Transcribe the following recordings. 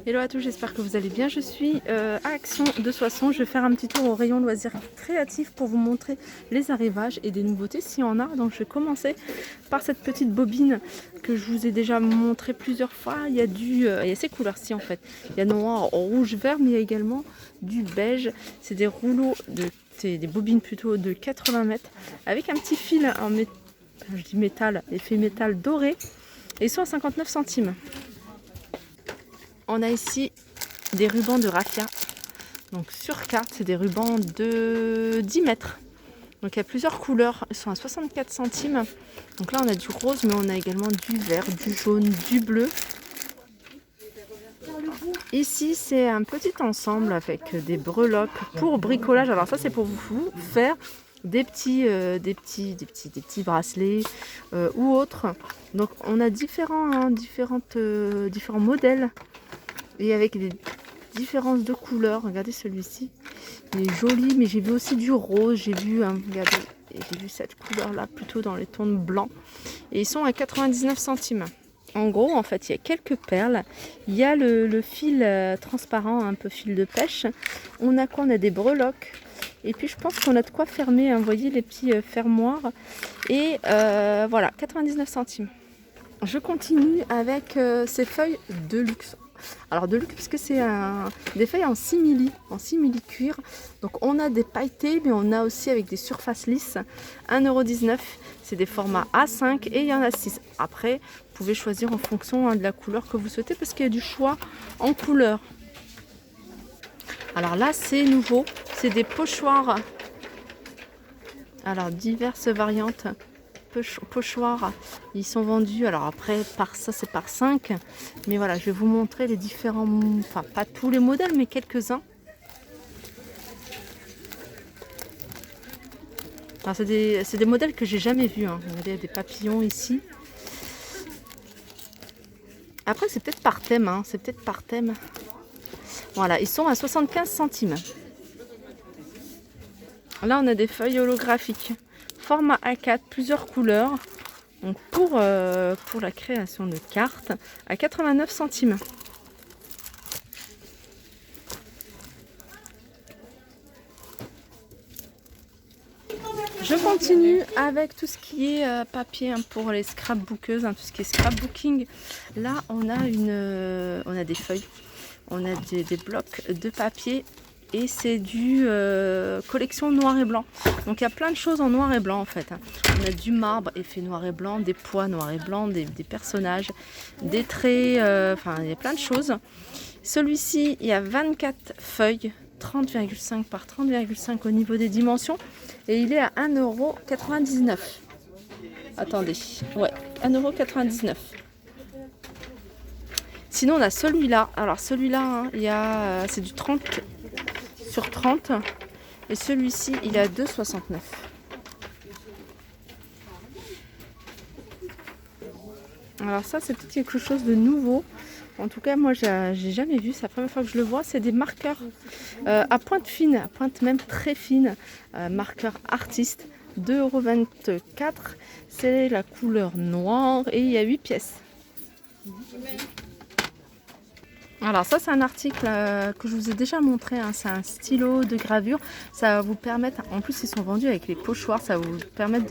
Hello à tous, j'espère que vous allez bien. Je suis à Action de Soissons. Je vais faire un petit tour au rayon loisirs créatifs pour vous montrer les arrivages et des nouveautés s'il y en a. Donc je vais commencer par cette petite bobine que je vous ai déjà montré plusieurs fois. Il y a ces couleurs-ci en fait. Il y a noir, rouge, vert, mais il y a également du beige. C'est des rouleaux, des bobines plutôt de 80 mètres avec un petit fil en métal, effet métal doré. Et ils sont à 59 centimes. On a ici des rubans de raffia, donc sur carte, c'est des rubans de 10 mètres. Donc il y a plusieurs couleurs, ils sont à 64 centimes. Donc là on a du rose, mais on a également du vert, du jaune, du bleu. Ici c'est un petit ensemble avec des breloques pour bricolage. Alors ça c'est pour vous faire des petits bracelets ou autres. Donc on a différents modèles. Et avec des différences de couleurs. Regardez celui-ci, il est joli, mais j'ai vu aussi du rose. Regardez, j'ai vu cette couleur-là plutôt dans les tons blancs. Et ils sont à 99 centimes. En gros, en fait, il y a quelques perles. Il y a le fil transparent, un peu fil de pêche. On a quoi? On a des breloques. Et puis je pense qu'on a de quoi fermer, hein. Vous voyez les petits fermoirs. Et voilà, 99 centimes. Je continue avec ces feuilles de luxe. Alors de luxe parce que c'est des feuilles en simili cuir. Donc on a des pailletés, mais on a aussi avec des surfaces lisses. 1,19 €. C'est des formats A5 et il y en a 6. Après, vous pouvez choisir en fonction de la couleur que vous souhaitez parce qu'il y a du choix en couleur. Alors là, c'est nouveau. C'est des pochoirs. Alors diverses variantes. Pochoirs, ils sont vendus, alors après ça c'est par 5, mais voilà, je vais vous montrer les différents, enfin pas tous les modèles mais quelques-uns. C'est des modèles que j'ai jamais vus, hein. Regardez, il y a des papillons ici. Après c'est peut-être par thème, hein. C'est peut-être par thème. Voilà, ils sont à 75 centimes. Là on a des feuilles holographiques. Format A4, plusieurs couleurs. Donc pour la création de cartes, à 89 centimes. Je continue avec tout ce qui est papier, hein, pour les scrapbookeuses, hein, tout ce qui est scrapbooking. Là, on a des feuilles, on a des blocs de papier. Et c'est du collection noir et blanc. Donc il y a plein de choses en noir et blanc en fait. On a du marbre effet noir et blanc, des poids noir et blanc, des personnages, des traits, enfin il y a plein de choses. Celui-ci, il y a 24 feuilles, 30,5 par 30,5 au niveau des dimensions. Et il est à 1,99 €. Attendez, ouais, 1,99 €. Sinon on a celui-là. Alors celui-là, hein, c'est du 30 sur 30 et celui-ci il est à 2,69 €. Alors ça c'est peut-être quelque chose de nouveau, en tout cas moi j'ai jamais vu, c'est la première fois que je le vois. C'est des marqueurs à pointe fine, à pointe même très fine, marqueur artiste, 2,24 €. C'est la couleur noire et il y a 8 pièces. Alors ça c'est un article que je vous ai déjà montré, hein. C'est un stylo de gravure. Ça va vous permettre, en plus ils sont vendus avec les pochoirs, ça va vous permettre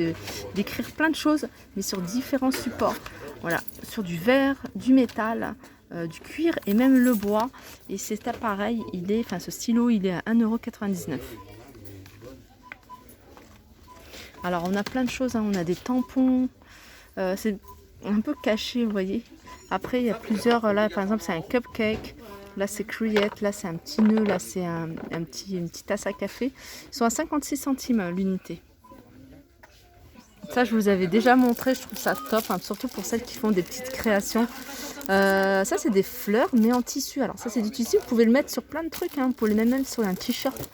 d'écrire plein de choses, mais sur différents supports. Voilà, sur du verre, du métal, du cuir et même le bois. Et cet appareil, ce stylo, il est à 1,99 €. Alors on a plein de choses, hein. On a des tampons, c'est un peu caché, vous voyez. Après il y a plusieurs, là par exemple c'est un cupcake, là c'est Create, là c'est un petit nœud, là c'est une petite tasse à café. Ils sont à 56 centimes l'unité. Ça je vous avais déjà montré, je trouve ça top, hein, surtout pour celles qui font des petites créations. Ça c'est des fleurs mais en tissu. Alors ça c'est du tissu, vous pouvez le mettre sur plein de trucs, hein. Vous pouvez le mettre même sur un t-shirt,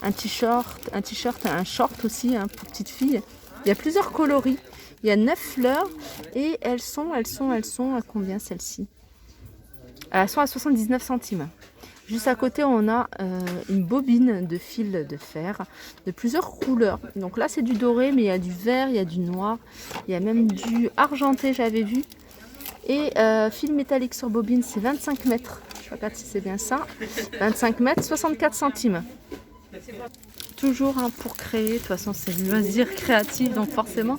un short aussi, hein, pour petites filles. Il y a plusieurs coloris. Il y a 9 fleurs et elles sont à combien celles-ci? Elles sont à 79 centimes. Juste à côté, on a une bobine de fil de fer de plusieurs couleurs. Donc là, c'est du doré, mais il y a du vert, il y a du noir, il y a même du argenté, j'avais vu. Et fil métallique sur bobine, c'est 25 mètres. Je regarde si c'est bien ça. 25 mètres, 64 centimes. Toujours hein, pour créer, de toute façon c'est le loisir créatif, donc forcément.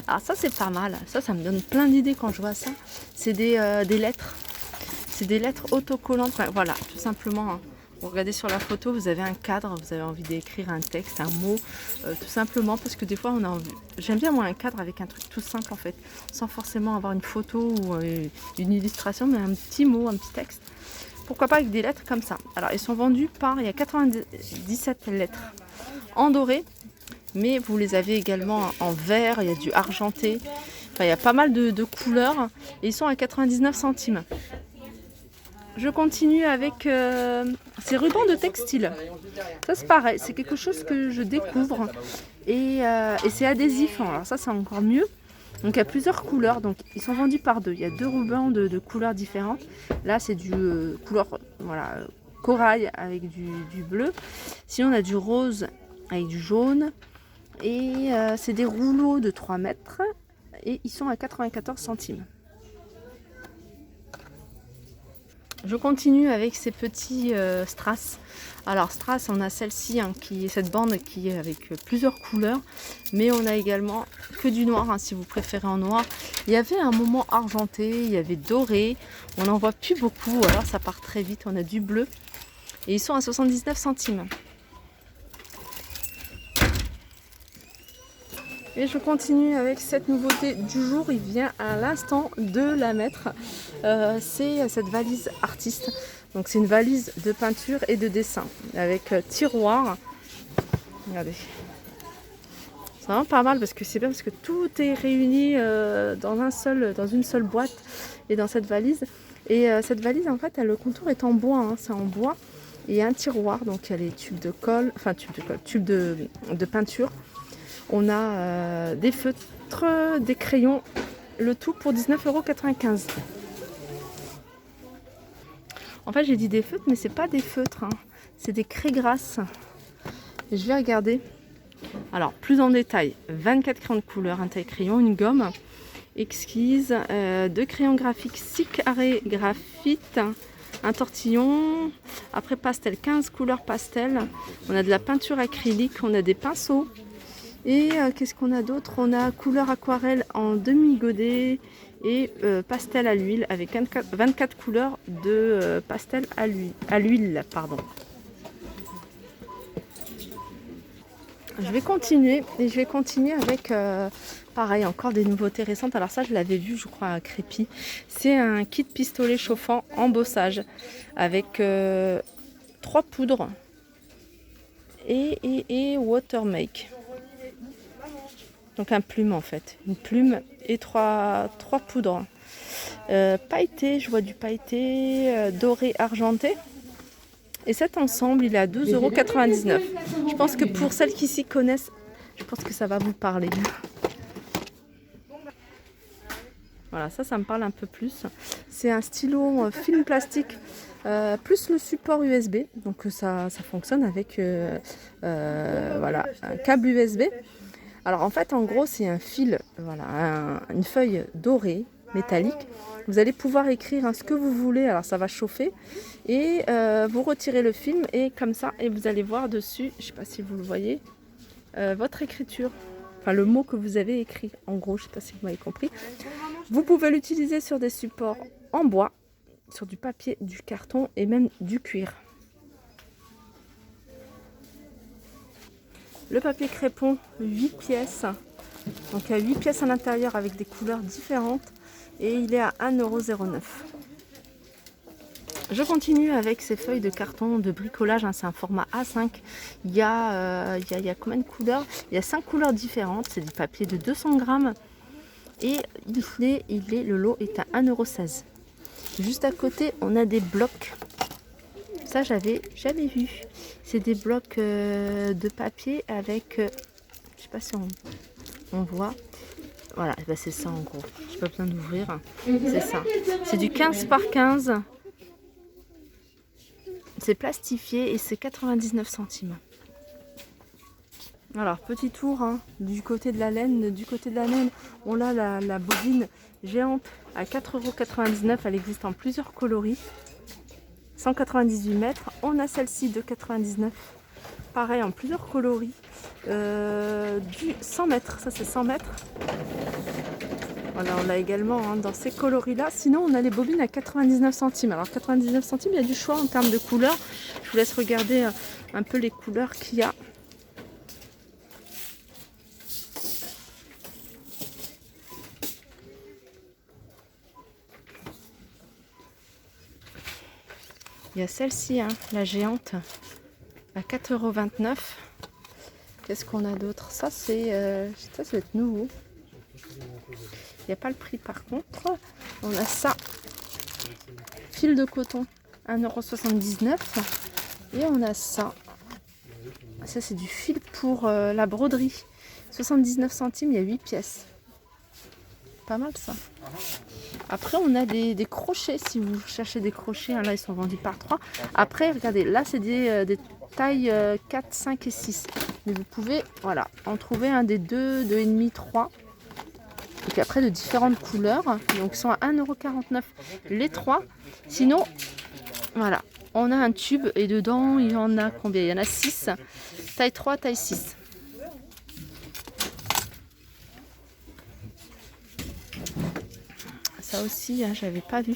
Alors ça c'est pas mal, ça me donne plein d'idées quand je vois ça. C'est des lettres. C'est des lettres autocollantes. Enfin, voilà, tout simplement. Hein. Vous regardez sur la photo, vous avez un cadre, vous avez envie d'écrire un texte, un mot, tout simplement parce que des fois on a envie. J'aime bien moi un cadre avec un truc tout simple en fait, sans forcément avoir une photo ou une illustration, mais un petit mot, un petit texte. Pourquoi pas avec des lettres comme ça. Alors ils sont vendus par, il y a 97 lettres en doré, mais vous les avez également en vert, il y a du argenté, enfin il y a pas mal de couleurs et ils sont à 99 centimes. Je continue avec ces rubans de textile. Ça c'est pareil, c'est quelque chose que je découvre et c'est adhésif. Alors ça c'est encore mieux. Donc il y a plusieurs couleurs, donc ils sont vendus par deux. Il y a deux rubans de couleurs différentes. Là c'est du couleur voilà, corail avec du bleu. Sinon on a du rose avec du jaune. Et c'est des rouleaux de 3 mètres et ils sont à 94 centimes. Je continue avec ces petits strass. Alors strass, on a celle-ci, hein, cette bande qui est avec plusieurs couleurs, mais on a également que du noir, hein, si vous préférez en noir. Il y avait un moment argenté, il y avait doré, on n'en voit plus beaucoup, alors ça part très vite, on a du bleu, et ils sont à 79 centimes. Et je continue avec cette nouveauté du jour, il vient à l'instant de la mettre. C'est cette valise artiste. Donc c'est une valise de peinture et de dessin avec tiroir. Regardez. C'est vraiment pas mal parce que c'est bien parce que tout est réuni dans une seule boîte et dans cette valise. Et cette valise en fait, le contour est en bois, hein, c'est en bois. Et il y a un tiroir, donc il y a les tubes de colle, tubes de peinture. On a des feutres, des crayons, le tout pour 19,95 €. En fait, j'ai dit des feutres, mais c'est pas des feutres, hein. C'est des craies grasses. Et je vais regarder. Alors, plus en détail, 24 crayons de couleur, un taille-crayon, une gomme exquise, 2 crayons graphiques, 6 carrés graphite, un tortillon, après pastel, 15 couleurs pastel. On a de la peinture acrylique, on a des pinceaux. Et qu'est-ce qu'on a d'autre? On a couleur aquarelle en demi-godet et pastel à l'huile avec 24 couleurs de pastel à l'huile. Je vais continuer avec pareil, encore des nouveautés récentes. Alors ça je l'avais vu je crois à Crépy. C'est un kit pistolet chauffant embossage avec 3 poudres et watermake. Donc un plume en fait, une plume et 3 poudres. Pailleté, je vois du pailleté, doré, argenté. Et cet ensemble, il est à 12,99 €. Je pense que pour celles qui s'y connaissent, je pense que ça va vous parler. Voilà, ça me parle un peu plus. C'est un stylo film plastique plus le support USB. Donc ça fonctionne avec voilà, un câble USB. Alors en fait, en gros, c'est un fil, voilà, une feuille dorée, métallique. Vous allez pouvoir écrire ce que vous voulez. Alors ça va chauffer et vous retirez le film et comme ça, et vous allez voir dessus, je ne sais pas si vous le voyez, votre écriture. Enfin le mot que vous avez écrit. En gros, je ne sais pas si vous m'avez compris. Vous pouvez l'utiliser sur des supports en bois, sur du papier, du carton et même du cuir. Le papier crépon, 8 pièces. Donc il y a 8 pièces à l'intérieur avec des couleurs différentes. Et il est à 1,09 €. Je continue avec ces feuilles de carton de bricolage. C'est un format A5. Il y a combien de couleurs? Il y a 5 couleurs différentes. C'est du papier de 200 grammes. Et le lot est à 1,16 €. Juste à côté, on a des blocs. Ça, j'avais jamais vu. C'est des blocs de papier avec, je sais pas si on voit. Voilà, ben c'est ça en gros. J'ai pas besoin d'ouvrir. C'est ça. C'est du 15 par 15. C'est plastifié et c'est 99 centimes. Alors, petit tour hein, du côté de la laine. Du côté de la laine, on a la bobine géante à 4,99 €. Elle existe en plusieurs coloris. 198 mètres. On a celle-ci de 99. Pareil, en plusieurs coloris. Du 100 mètres. Ça, c'est 100 mètres. Voilà, on l'a également hein, dans ces coloris-là. Sinon, on a les bobines à 99 centimes. Alors, 99 centimes, il y a du choix en termes de couleurs. Je vous laisse regarder un peu les couleurs qu'il y a. Il y a celle-ci, hein, la géante, à 4,29 €. Qu'est-ce qu'on a d'autre? Ça, ça va être nouveau. Il n'y a pas le prix par contre. On a ça, fil de coton, 1,79 €. Et on a ça. Ça, c'est du fil pour la broderie. 79 centimes, il y a 8 pièces. Pas mal ça. Après, on a des crochets. Si vous cherchez des crochets, hein, là, ils sont vendus par 3. Après, regardez, là, c'est des tailles 4, 5 et 6. Mais vous pouvez, voilà, en trouver un des 2, 2,5, 3. Et puis après, de différentes couleurs. Donc, ils sont à 1,49 € les 3. Sinon, voilà, on a un tube et dedans, il y en a combien? Il y en a 6. Taille 3, taille 6. Ça aussi, hein, j'avais pas vu.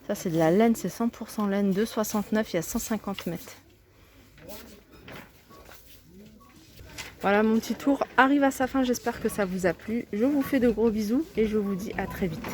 Ça, c'est de la laine, c'est 100% laine, 2,69 €, il y a 150 mètres. Voilà, mon petit tour arrive à sa fin. J'espère que ça vous a plu. Je vous fais de gros bisous et je vous dis à très vite.